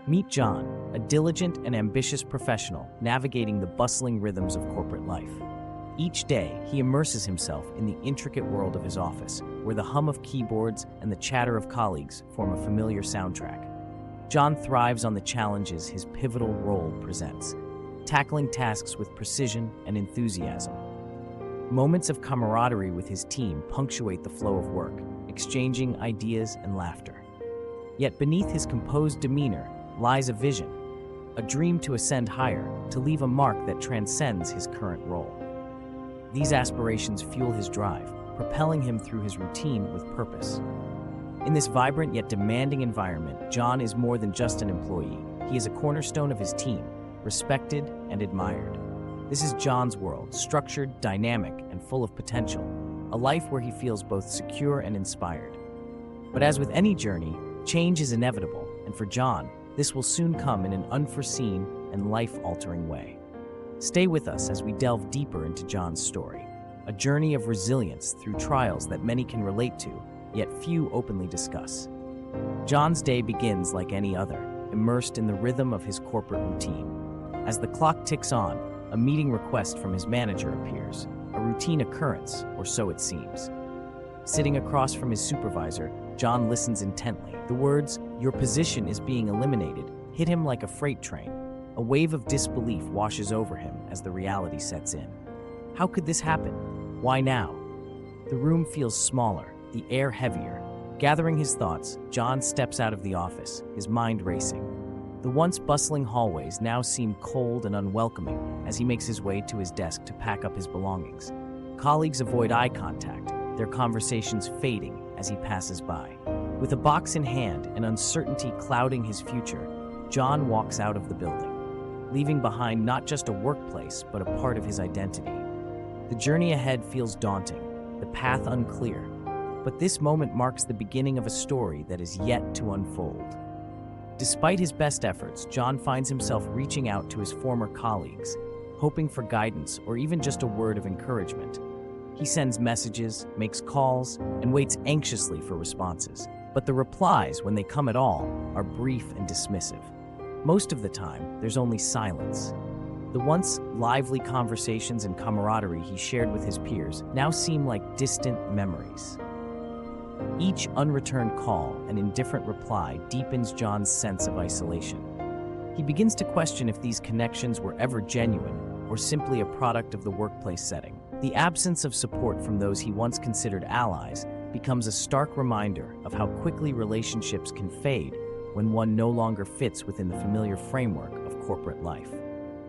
Meet John, a diligent and ambitious professional navigating the bustling rhythms of corporate life. Each day, he immerses himself in the intricate world of his office, where the hum of keyboards and the chatter of colleagues form a familiar soundtrack. John thrives on the challenges his pivotal role presents, tackling tasks with precision and enthusiasm. Moments of camaraderie with his team punctuate the flow of work, exchanging ideas and laughter. Yet beneath his composed demeanor lies a vision, a dream to ascend higher, to leave a mark that transcends his current role. These aspirations fuel his drive, propelling him through his routine with purpose. In this vibrant yet demanding environment, John is more than just an employee. He is a cornerstone of his team, respected and admired. This is John's world, structured, dynamic, and full of potential, a life where he feels both secure and inspired. But as with any journey, change is inevitable, and for John, this will soon come in an unforeseen and life-altering way. Stay with us as we delve deeper into John's story, a journey of resilience through trials that many can relate to, yet few openly discuss. John's day begins like any other, immersed in the rhythm of his corporate routine. As the clock ticks on, a meeting request from his manager appears, a routine occurrence, or so it seems. Sitting across from his supervisor, John listens intently. The words, "Your position is being eliminated," hit him like a freight train. A wave of disbelief washes over him as the reality sets in. How could this happen? Why now? The room feels smaller, the air heavier. Gathering his thoughts, John steps out of the office, his mind racing. The once bustling hallways now seem cold and unwelcoming as he makes his way to his desk to pack up his belongings. Colleagues avoid eye contact, their conversations fading as he passes by. With a box in hand and uncertainty clouding his future, John walks out of the building, leaving behind not just a workplace, but a part of his identity. The journey ahead feels daunting, the path unclear, but this moment marks the beginning of a story that is yet to unfold. Despite his best efforts, John finds himself reaching out to his former colleagues, hoping for guidance or even just a word of encouragement. He sends messages, makes calls, and waits anxiously for responses. But the replies, when they come at all, are brief and dismissive. Most of the time, there's only silence. The once lively conversations and camaraderie he shared with his peers now seem like distant memories. Each unreturned call and indifferent reply deepens John's sense of isolation. He begins to question if these connections were ever genuine or simply a product of the workplace setting. The absence of support from those he once considered allies becomes a stark reminder of how quickly relationships can fade when one no longer fits within the familiar framework of corporate life.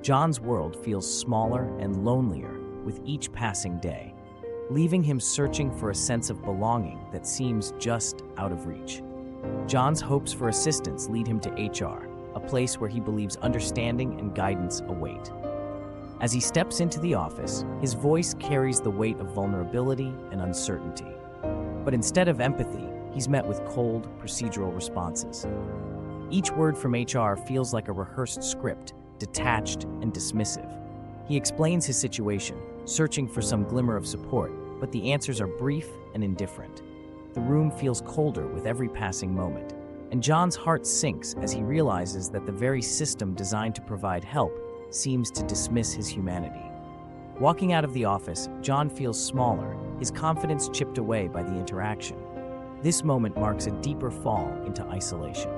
John's world feels smaller and lonelier with each passing day, leaving him searching for a sense of belonging that seems just out of reach. John's hopes for assistance lead him to HR, a place where he believes understanding and guidance await. As he steps into the office, his voice carries the weight of vulnerability and uncertainty. But instead of empathy, he's met with cold, procedural responses. Each word from HR feels like a rehearsed script, detached and dismissive. He explains his situation, searching for some glimmer of support, but the answers are brief and indifferent. The room feels colder with every passing moment, and John's heart sinks as he realizes that the very system designed to provide help seems to dismiss his humanity. Walking out of the office, John feels smaller, his confidence chipped away by the interaction. This moment marks a deeper fall into isolation.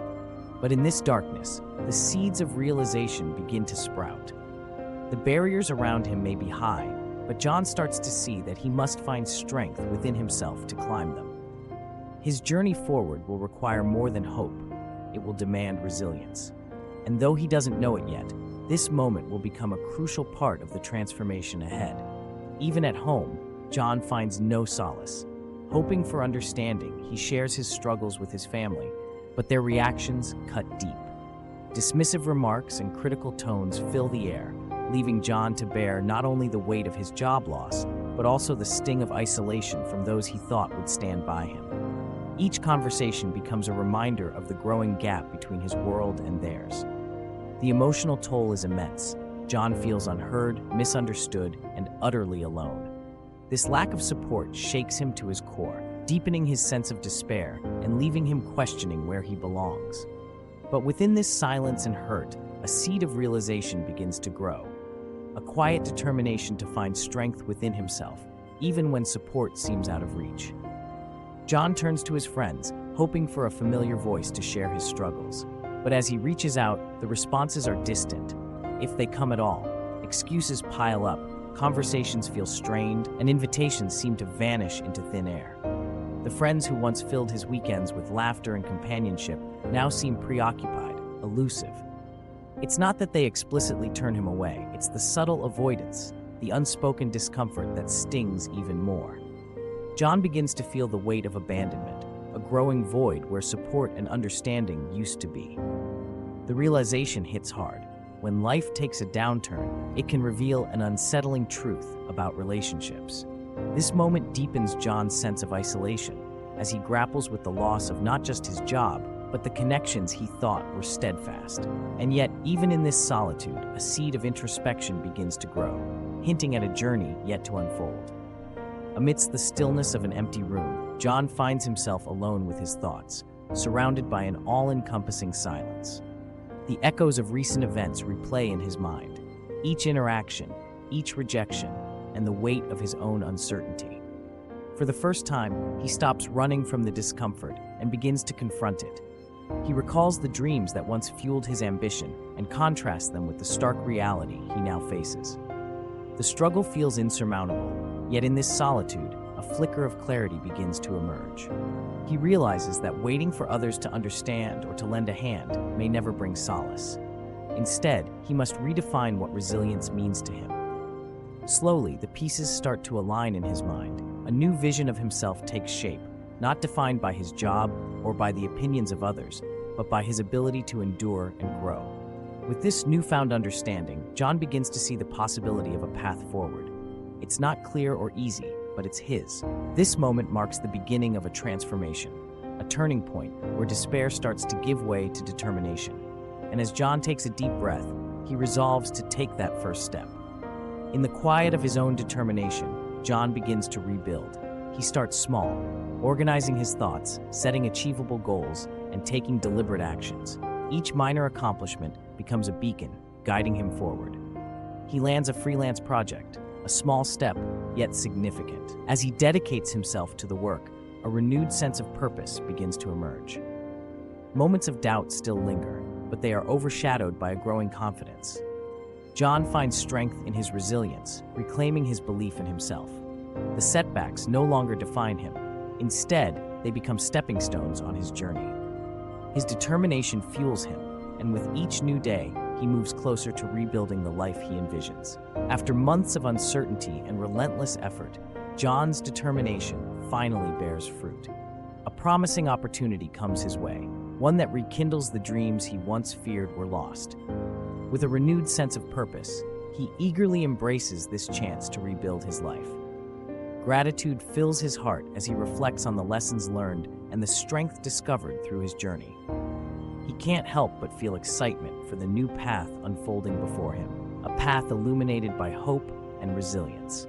But in this darkness, the seeds of realization begin to sprout. The barriers around him may be high, but John starts to see that he must find strength within himself to climb them. His journey forward will require more than hope. It will demand resilience. And though he doesn't know it yet, this moment will become a crucial part of the transformation ahead. Even at home, John finds no solace. Hoping for understanding, he shares his struggles with his family, but their reactions cut deep. Dismissive remarks and critical tones fill the air, leaving John to bear not only the weight of his job loss, but also the sting of isolation from those he thought would stand by him. Each conversation becomes a reminder of the growing gap between his world and theirs. The emotional toll is immense. John feels unheard, misunderstood, and utterly alone. This lack of support shakes him to his core, deepening his sense of despair and leaving him questioning where he belongs. But within this silence and hurt, a seed of realization begins to grow. A quiet determination to find strength within himself, even when support seems out of reach. John turns to his friends, hoping for a familiar voice to share his struggles. But as he reaches out, the responses are distant, if they come at all. Excuses pile up, conversations feel strained, and invitations seem to vanish into thin air. The friends who once filled his weekends with laughter and companionship now seem preoccupied, elusive. It's not that they explicitly turn him away, it's the subtle avoidance, the unspoken discomfort that stings even more. John begins to feel the weight of abandonment, a growing void where support and understanding used to be. The realization hits hard. When life takes a downturn, it can reveal an unsettling truth about relationships. This moment deepens John's sense of isolation as he grapples with the loss of not just his job, but the connections he thought were steadfast. And yet, even in this solitude, a seed of introspection begins to grow, hinting at a journey yet to unfold. Amidst the stillness of an empty room, John finds himself alone with his thoughts, surrounded by an all-encompassing silence. The echoes of recent events replay in his mind, each interaction, each rejection, and the weight of his own uncertainty. For the first time, he stops running from the discomfort and begins to confront it. He recalls the dreams that once fueled his ambition and contrasts them with the stark reality he now faces. The struggle feels insurmountable, yet in this solitude, a flicker of clarity begins to emerge. He realizes that waiting for others to understand or to lend a hand may never bring solace. Instead, he must redefine what resilience means to him. Slowly, the pieces start to align in his mind. A new vision of himself takes shape, not defined by his job or by the opinions of others, but by his ability to endure and grow. With this newfound understanding, John begins to see the possibility of a path forward. It's not clear or easy, but it's his. This moment marks the beginning of a transformation, a turning point where despair starts to give way to determination. And as John takes a deep breath, he resolves to take that first step. In the quiet of his own determination, John begins to rebuild. He starts small, organizing his thoughts, setting achievable goals, and taking deliberate actions. Each minor accomplishment becomes a beacon, guiding him forward. He lands a freelance project, a small step, yet significant. As he dedicates himself to the work, a renewed sense of purpose begins to emerge. Moments of doubt still linger, but they are overshadowed by a growing confidence. John finds strength in his resilience, reclaiming his belief in himself. The setbacks no longer define him. Instead, they become stepping stones on his journey. His determination fuels him, and with each new day, he moves closer to rebuilding the life he envisions. After months of uncertainty and relentless effort, John's determination finally bears fruit. A promising opportunity comes his way, one that rekindles the dreams he once feared were lost. With a renewed sense of purpose, he eagerly embraces this chance to rebuild his life. Gratitude fills his heart as he reflects on the lessons learned and the strength discovered through his journey. He can't help but feel excitement for the new path unfolding before him, a path illuminated by hope and resilience.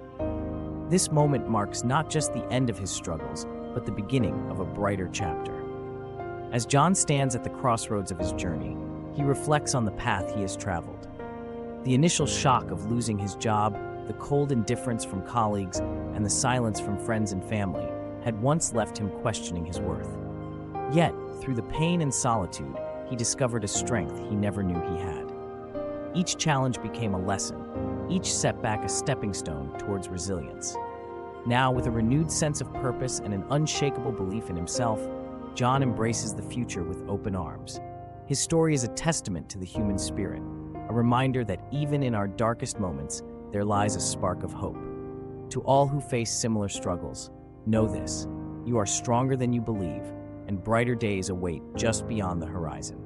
This moment marks not just the end of his struggles, but the beginning of a brighter chapter. As John stands at the crossroads of his journey, he reflects on the path he has traveled. The initial shock of losing his job, the cold indifference from colleagues, and the silence from friends and family had once left him questioning his worth. Yet, through the pain and solitude, he discovered a strength he never knew he had. Each challenge became a lesson, each setback a stepping stone towards resilience. Now, with a renewed sense of purpose and an unshakable belief in himself, John embraces the future with open arms. His story is a testament to the human spirit, a reminder that even in our darkest moments, there lies a spark of hope. To all who face similar struggles, know this: you are stronger than you believe, and brighter days await just beyond the horizon.